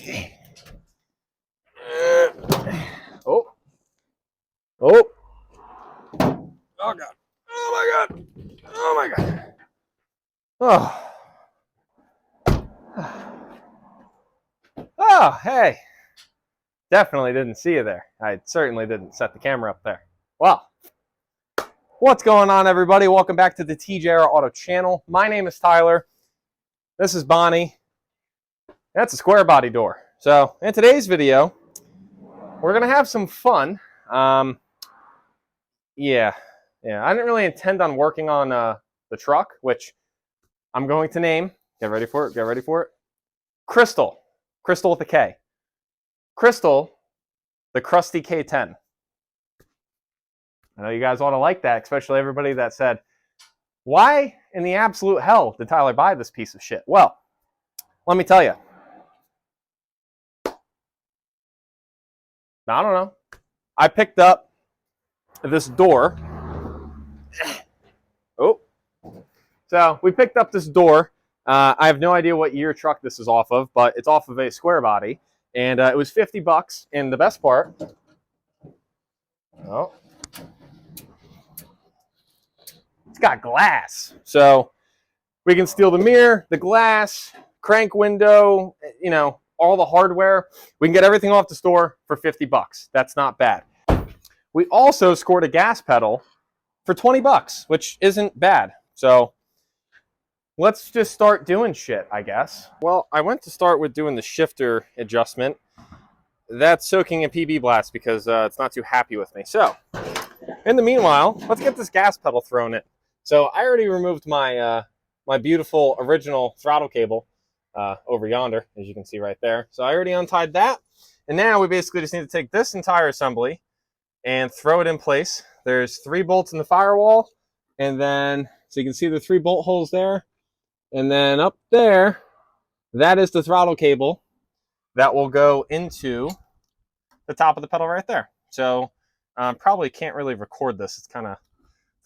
Okay. Oh. Oh. Oh, God. Oh, my God. Oh, my God. Oh. Oh, hey. Definitely didn't see you there. I certainly didn't set the camera up there. Well, what's going on, everybody? Welcome back to the TJR Auto channel. My name is Tyler. This is Bonnie. That's a square body door. So in today's video, we're going to have some fun. Yeah. I didn't really intend on working on the truck, which I'm going to name. Get ready for it. Get ready for it. Crystal. Crystal with a K. Crystal, the Krusty K10. I know you guys ought to like that, especially everybody that said, why in the absolute hell did Tyler buy this piece of shit? Well, let me tell you. I don't know. I picked up this door. Oh. So we picked up this door. I have no idea what year truck this is off of, but it's off of a square body. And it was $50. And the best part, oh, it's got glass. So we can steal the mirror, the glass, crank window, you know, all the hardware. We can get everything off the store for $50. That's not bad. We also scored a gas pedal for $20, which isn't bad. So let's just start doing shit, I guess. Well, I went to start with doing the shifter adjustment. That's soaking in PB blast because it's not too happy with me. So in the meanwhile, let's get this gas pedal thrown in. So I already removed my my beautiful original throttle cable over yonder, as you can see right there. So I already untied that. And now we basically just need to take this entire assembly and throw it in place. There's 3 bolts in the firewall. And then, so you can see the 3 bolt holes there. And then up there, that is the throttle cable that will go into the top of the pedal right there. So probably can't really record this. It's kind of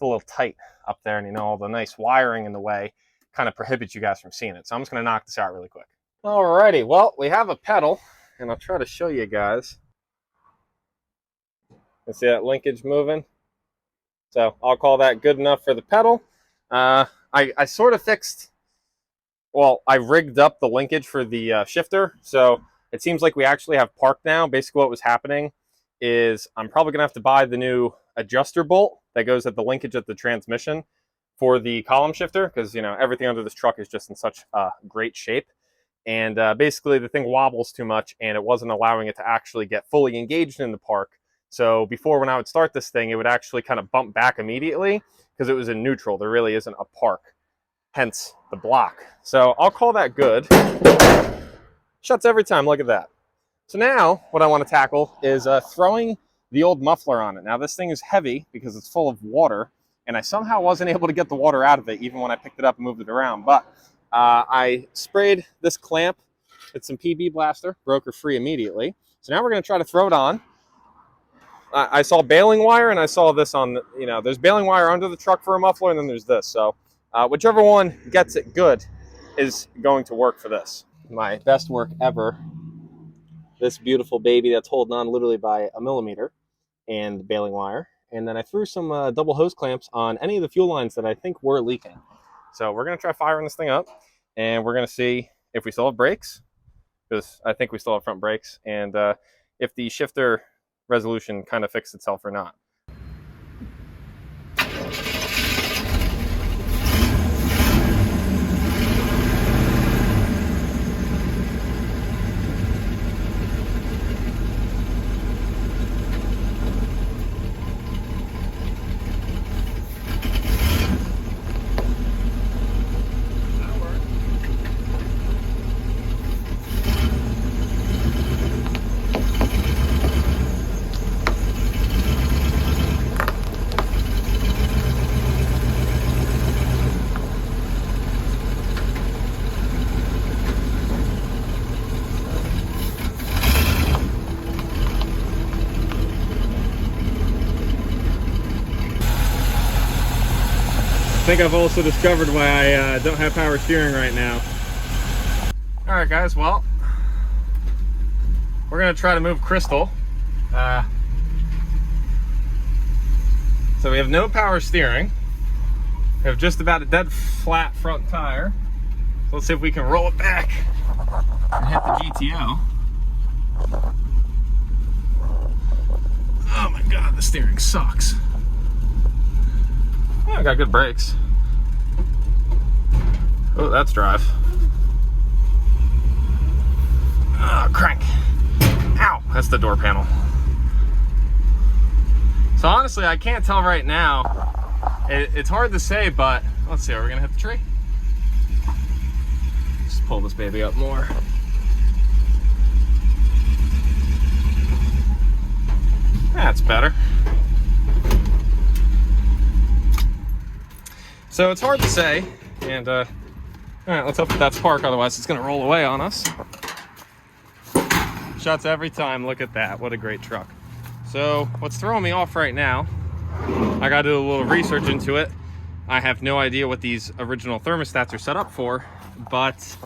a little tight up there, and you know, all the nice wiring in the way kind of prohibits you guys from seeing it. So I'm just going to knock this out really quick. Alrighty, well, we have a pedal, and I'll try to show you guys. You see that linkage moving? So I'll call that good enough for the pedal. I sort of fixed, well, I rigged up the linkage for the shifter, so it seems like we actually have park now. Basically what was happening is I'm probably going to have to buy the new adjuster bolt that goes at the linkage of the transmission for the column shifter, because, you know, everything under this truck is just in such great shape. And basically the thing wobbles too much, and it wasn't allowing it to actually get fully engaged in the park. So before, when I would start this thing, it would actually kind of bump back immediately because it was in neutral. There really isn't a park, hence the block. So I'll call that good. Shuts every time, look at that. So now what I want to tackle is throwing the old muffler on it. Now this thing is heavy because it's full of water, and I somehow wasn't able to get the water out of it even when I picked it up and moved it around. But I sprayed this clamp with some PB blaster, broke her free immediately. So now we're going to try to throw it on. I saw baling wire, and I saw this on, you know, there's baling wire under the truck for a muffler, and then there's this. So whichever one gets it good is going to work for this. My best work ever. This beautiful baby that's holding on literally by a millimeter and baling wire. And then I threw some double hose clamps on any of the fuel lines that I think were leaking. So we're going to try firing this thing up, and we're going to see if we still have brakes, because I think we still have front brakes, and if the shifter resolution kind of fixed itself or not. I think I've also discovered why I don't have power steering right now. All right, guys, well, we're gonna try to move Crystal. So we have no power steering. We have just about a dead flat front tire. So let's see if we can roll it back and hit the GTO. Oh my God, the steering sucks. Oh, I got good brakes. Oh, that's drive. Oh, crank. Ow, that's the door panel. So honestly, I can't tell right now. It's hard to say, but let's see, are we gonna hit the tree? Just pull this baby up more. That's better. So it's hard to say, and all right, let's hope that that's park, otherwise it's gonna roll away on us. Shots every time, look at that, what a great truck. So what's throwing me off right now, I gotta do a little research into it. I have no idea what these original thermostats are set up for, but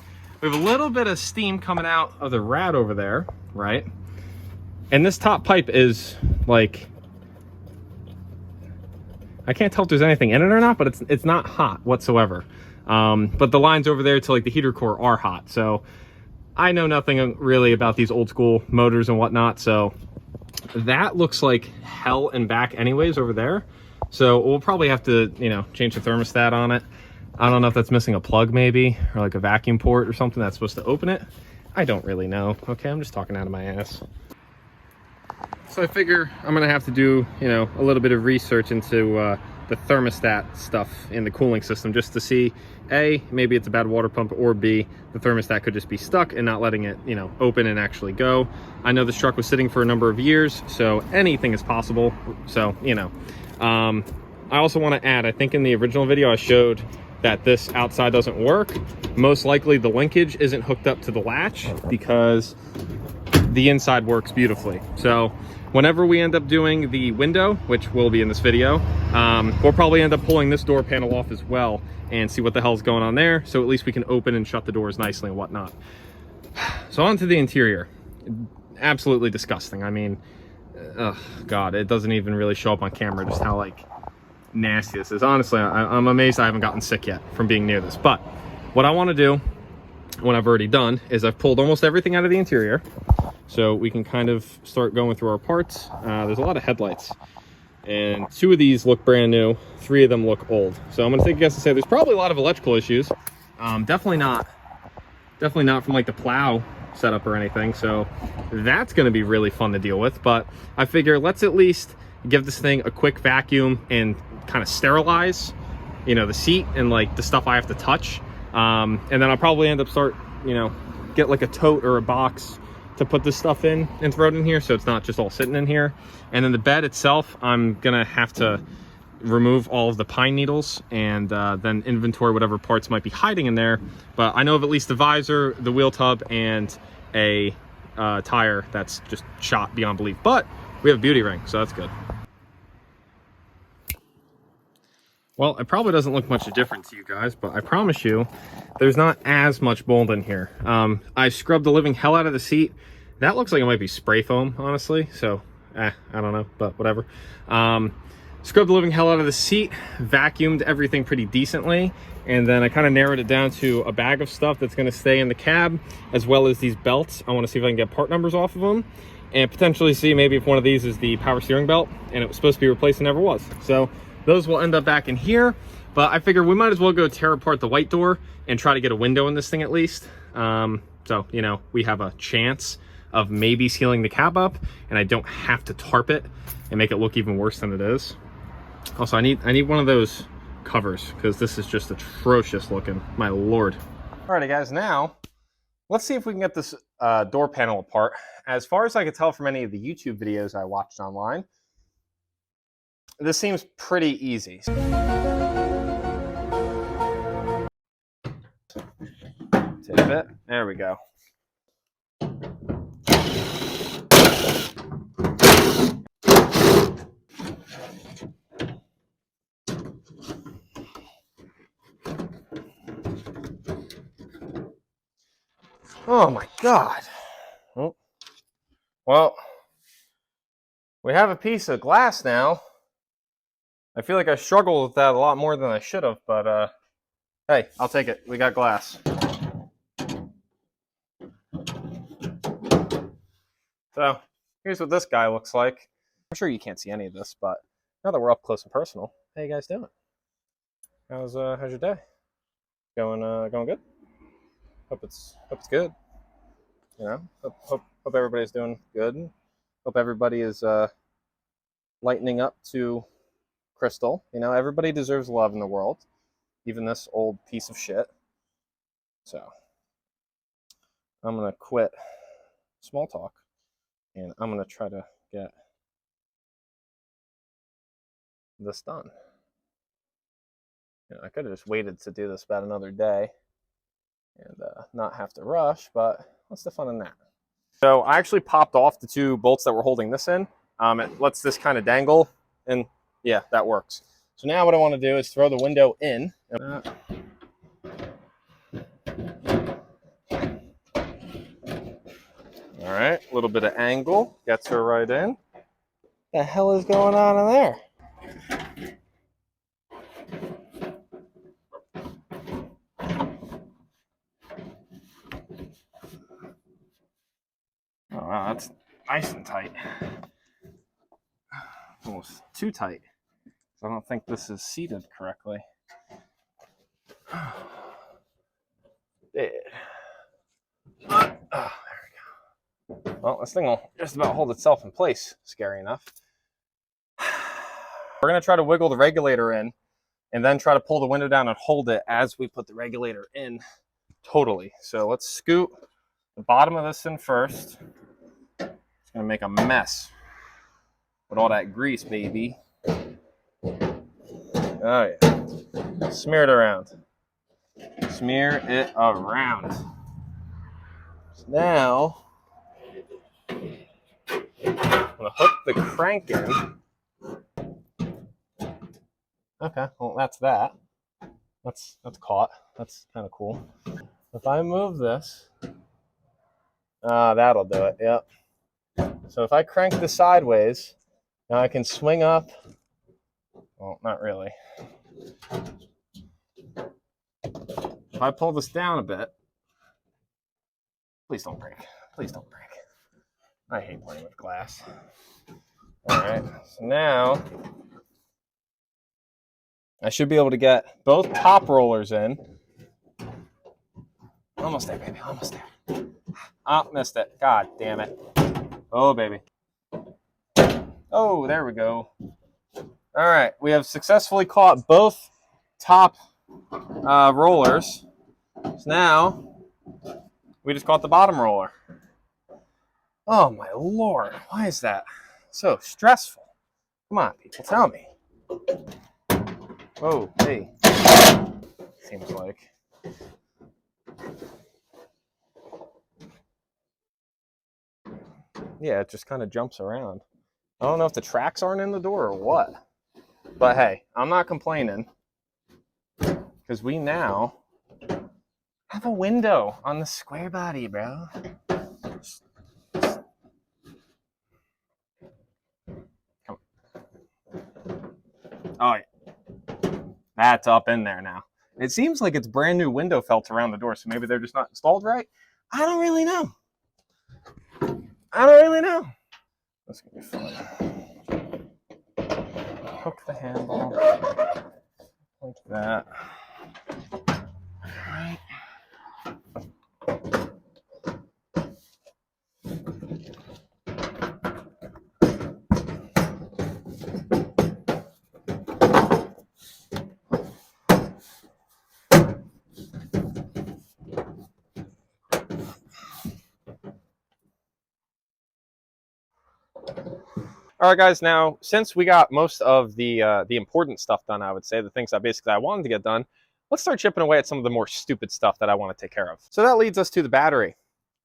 we have a little bit of steam coming out of the rad over there, right? And this top pipe is like, I can't tell if there's anything in it or not, but it's not hot whatsoever. But the lines over there to like the heater core are hot. So I know nothing really about these old school motors and whatnot. So that looks like hell and back anyways over there. So we'll probably have to, you know, change the thermostat on it. I don't know if that's missing a plug maybe, or like a vacuum port or something that's supposed to open it. I don't really know. Okay, I'm just talking out of my ass. So I figure I'm gonna have to do, you know, a little bit of research into the thermostat stuff in the cooling system, just to see, A, maybe it's a bad water pump, or B, the thermostat could just be stuck and not letting it, you know, open and actually go. I know this truck was sitting for a number of years, so anything is possible. So, you know, I also want to add, I think in the original video I showed that this outside doesn't work. Most likely the linkage isn't hooked up to the latch because the inside works beautifully. So whenever we end up doing the window, which will be in this video, we'll probably end up pulling this door panel off as well and see what the hell's going on there, so at least we can open and shut the doors nicely and whatnot. So on to the interior. Absolutely disgusting. I mean, oh God, it doesn't even really show up on camera just how like nasty this is. Honestly, I'm amazed I haven't gotten sick yet from being near this. But what I want to do, what I've already done, is I've pulled almost everything out of the interior, so we can kind of start going through our parts. There's a lot of headlights, and 2 of these look brand new, 3 of them look old. So I'm gonna take a guess and say there's probably a lot of electrical issues. Definitely not from like the plow setup or anything. So that's gonna be really fun to deal with. But I figure let's at least give this thing a quick vacuum and kind of sterilize, you know, the seat and like the stuff I have to touch. And then I'll probably end up get like a tote or a box to put this stuff in and throw it in here, so it's not just all sitting in here. And then the bed itself, I'm gonna have to remove all of the pine needles and then inventory whatever parts might be hiding in there. But I know of at least the visor, the wheel tub, and a tire that's just shot beyond belief. But we have a beauty ring, so that's good. Well, it probably doesn't look much different to you guys, but I promise you there's not as much mold in here. I scrubbed the living hell out of the seat. That looks like it might be spray foam, honestly, so I don't know, but whatever. Scrubbed the living hell out of the seat, vacuumed everything pretty decently, and then I kind of narrowed it down to a bag of stuff that's going to stay in the cab, as well as these belts. I want to see if I can get part numbers off of them, and potentially see maybe if one of these is the power steering belt, and it was supposed to be replaced and never was. So those will end up back in here, but I figure we might as well go tear apart the white door and try to get a window in this thing at least. So, you know, we have a chance of maybe sealing the cab up, and I don't have to tarp it and make it look even worse than it is. Also, I need one of those covers, because this is just atrocious looking, my lord. Alrighty guys, now let's see if we can get this door panel apart. As far as I could tell from any of the YouTube videos I watched online, this seems pretty easy. Tip it. There we go. Oh my God. Oh. Well, we have a piece of glass now. I feel like I struggled with that a lot more than I should have, but hey, I'll take it. We got glass. So here's what this guy looks like. I'm sure you can't see any of this, but now that we're up close and personal, how you guys doing? How's your day? Going good? Hope it's good. You know, hope everybody's doing good. Hope everybody is lightening up to Crystal. You know, everybody deserves love in the world, even this old piece of shit. So I'm gonna quit small talk, and I'm gonna try to get this done. You know, I could have just waited to do this about another day and not have to rush, but what's the fun in that? So I actually popped off the 2 bolts that were holding this in. It lets this kind of dangle, and yeah, that works. So now what I want to do is throw the window in. All right, a little bit of angle, gets her right in. What the hell is going on in there? Oh, wow, that's nice and tight. Almost too tight. I don't think this is seated correctly. There. Oh, there we go. Well, this thing will just about hold itself in place, scary enough. We're going to try to wiggle the regulator in and then try to pull the window down and hold it as we put the regulator in totally. So let's scoot the bottom of this in first. It's going to make a mess with all that grease, baby. Oh, yeah. Smear it around. Smear it around. So now, I'm going to hook the crank in. Okay, well, that's that. That's caught. That's kind of cool. If I move this, that'll do it, yep. So if I crank this sideways, now I can swing up. Well, not really. If I pull this down a bit, please don't break. Please don't break. I hate playing with glass. All right, so now I should be able to get both top rollers in. Almost there, baby, almost there. Oh, missed it. God damn it. Oh, baby. Oh, there we go. All right, we have successfully caught both top rollers. So now we just caught the bottom roller. Oh my Lord, why is that so stressful? Come on, people, tell me. Oh, hey. Seems like. Yeah, it just kind of jumps around. I don't know if the tracks aren't in the door or what. But hey, I'm not complaining. Because we now have a window on the square body, bro. Come on. Oh, yeah. That's up in there now. It seems like it's brand new window felt around the door, so maybe they're just not installed right. I don't really know. That's gonna be fun. Hook the handle like that. All right. All right, guys. Now, since we got most of the important stuff done, I would say the things that basically I wanted to get done, let's start chipping away at some of the more stupid stuff that I want to take care of. So that leads us to the battery,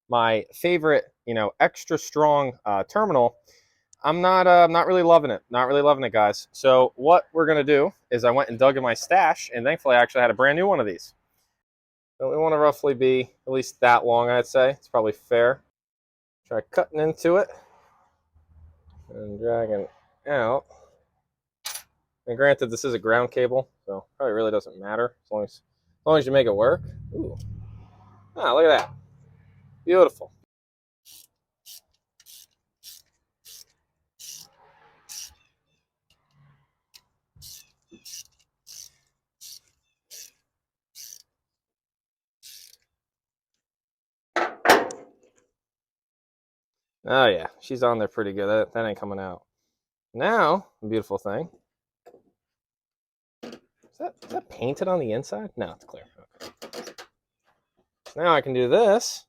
my favorite, extra strong terminal. I'm not really loving it. Not really loving it, guys. So what we're gonna do is I went and dug in my stash, and thankfully I actually had a brand new one of these. So we want to roughly be at least that long, I'd say. It's probably fair. Try cutting into it. and dragging out. And granted, this is a ground cable, so probably really doesn't matter as long as you make it work. Ooh. Ah, look at that. Beautiful. Oh yeah, she's on there pretty good. That ain't coming out. Now, the beautiful thing. Is that painted on the inside? No, it's clear. Okay. So now I can do this.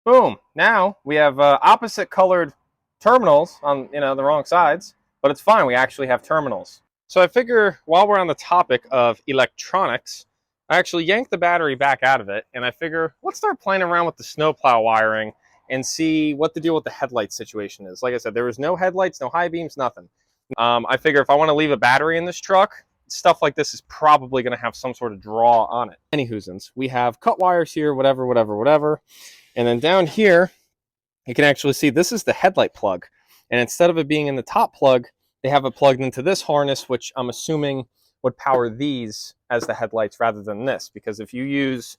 Boom. Now we have opposite colored terminals on the wrong sides, but it's fine. We actually have terminals. So I figure while we're on the topic of electronics, I actually yanked the battery back out of it, and I figure let's start playing around with the snowplow wiring and see what the deal with the headlight situation is. Like I said, there was no headlights, no high beams, nothing. I figure if I want to leave a battery in this truck, stuff like this is probably going to have some sort of draw on it. Anyhoosins, we have cut wires here, whatever. And then down here, you can actually see this is the headlight plug. And instead of it being in the top plug, they have it plugged into this harness, which I'm assuming would power these as the headlights rather than this. Because if you use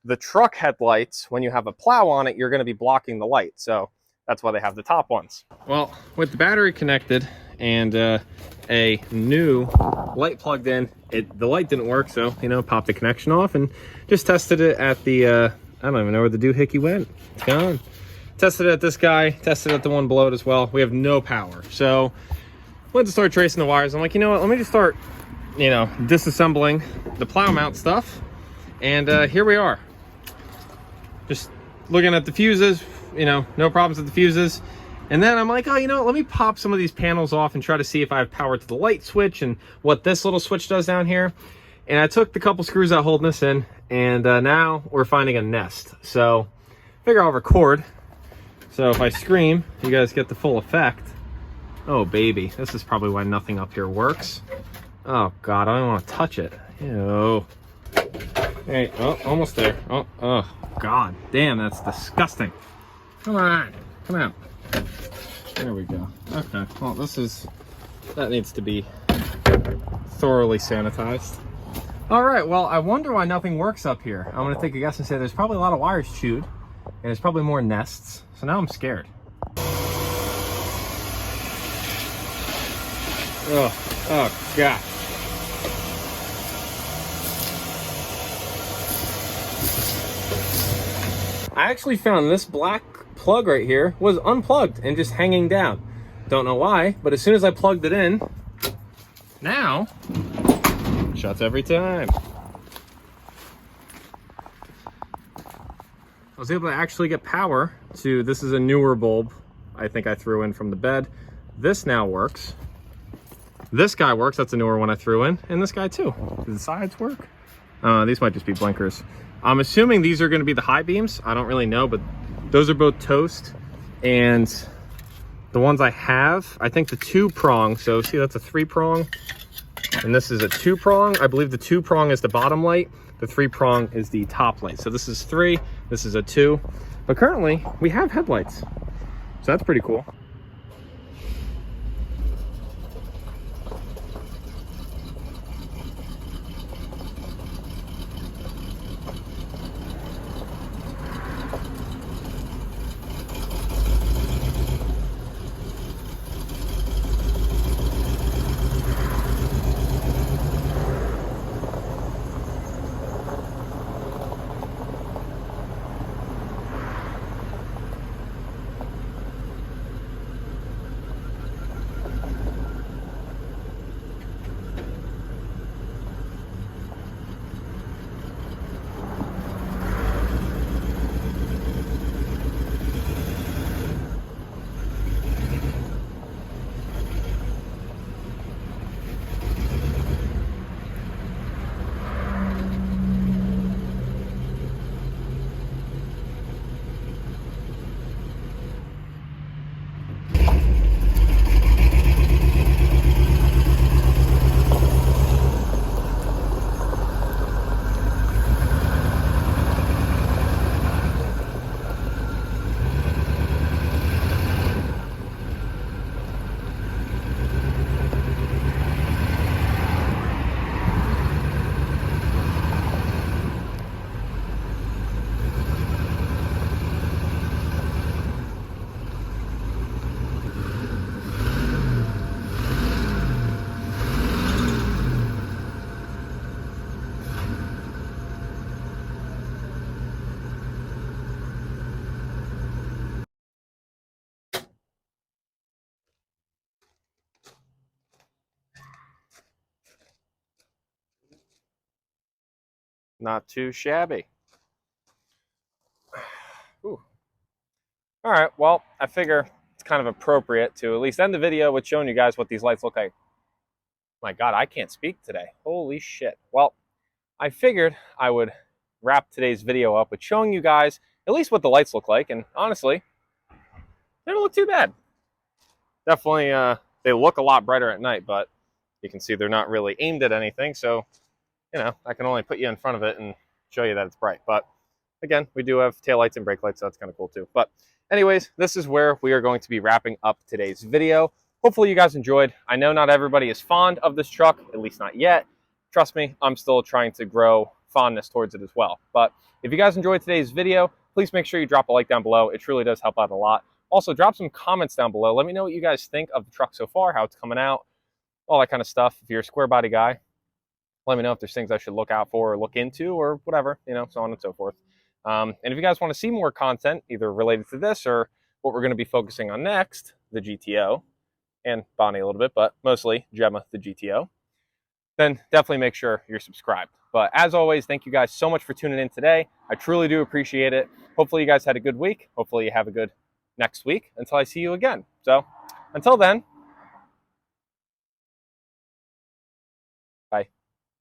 the truck headlights, when you have a plow on it, you're going to be blocking the light. So that's why they have the top ones. Well, with the battery connected and a new light plugged in, the light didn't work. So, popped the connection off and just tested it at the, I don't even know where the doohickey went. It's gone. Tested it at this guy, tested it at the one below it as well. We have no power. So went to start tracing the wires. I'm like, you know what, let me just start, disassembling the plow mount stuff. And here we are. Just looking at the fuses, no problems with the fuses. And then I'm like, oh, let me pop some of these panels off and try to see if I have power to the light switch and what this little switch does down here. And I took the couple screws out holding this in, and now we're finding a nest. So figure I'll record. So if I scream, you guys get the full effect. Oh, baby. This is probably why nothing up here works. Oh, God. I don't want to touch it. Ew. Hey, oh, almost there. Oh, God. Damn, that's disgusting. Come on. Come out. There we go. Okay. Well, that needs to be thoroughly sanitized. All right. Well, I wonder why nothing works up here. I'm going to take a guess and say there's probably a lot of wires chewed, and there's probably more nests. So now I'm scared. Oh, God. I actually found this black plug right here was unplugged and just hanging down. Don't know why, but as soon as I plugged it in, now, shuts every time. I was able to actually get power to, this is a newer bulb I think I threw in from the bed. This now works. This guy works, that's a newer one I threw in, and this guy too. Do the sides work? These might just be blinkers. I'm assuming these are going to be the high beams. I don't really know, but those are both toast. And the ones I have, I think the 2-prong, so see that's a 3-prong, and this is a 2-prong. I believe the 2-prong is the bottom light. The 3-prong is the top light. So this is 3, this is a 2. But currently, we have headlights. So that's pretty cool. Not too shabby. Ooh. All right, well, I figure it's kind of appropriate to at least end the video with showing you guys what these lights look like. My God, I can't speak today. Holy shit. Well, I figured I would wrap today's video up with showing you guys at least what the lights look like, and honestly, they don't look too bad. Definitely, they look a lot brighter at night, but you can see they're not really aimed at anything, so, you know, I can only put you in front of it and show you that it's bright. But again, we do have taillights and brake lights, so that's kind of cool too. But anyways, this is where we are going to be wrapping up today's video. Hopefully you guys enjoyed. I know not everybody is fond of this truck, at least not yet. Trust me, I'm still trying to grow fondness towards it as well. But if you guys enjoyed today's video, please make sure you drop a like down below. It truly does help out a lot. Also, drop some comments down below. Let me know what you guys think of the truck so far, how it's coming out, all that kind of stuff. If you're a square body guy, let me know if there's things I should look out for or look into or whatever, you know, so on and so forth. And if you guys want to see more content, either related to this or what we're going to be focusing on next, the GTO, and Bonnie a little bit, but mostly Gemma, the GTO, then definitely make sure you're subscribed. But as always, thank you guys so much for tuning in today. I truly do appreciate it. Hopefully you guys had a good week. Hopefully you have a good next week until I see you again. So until then,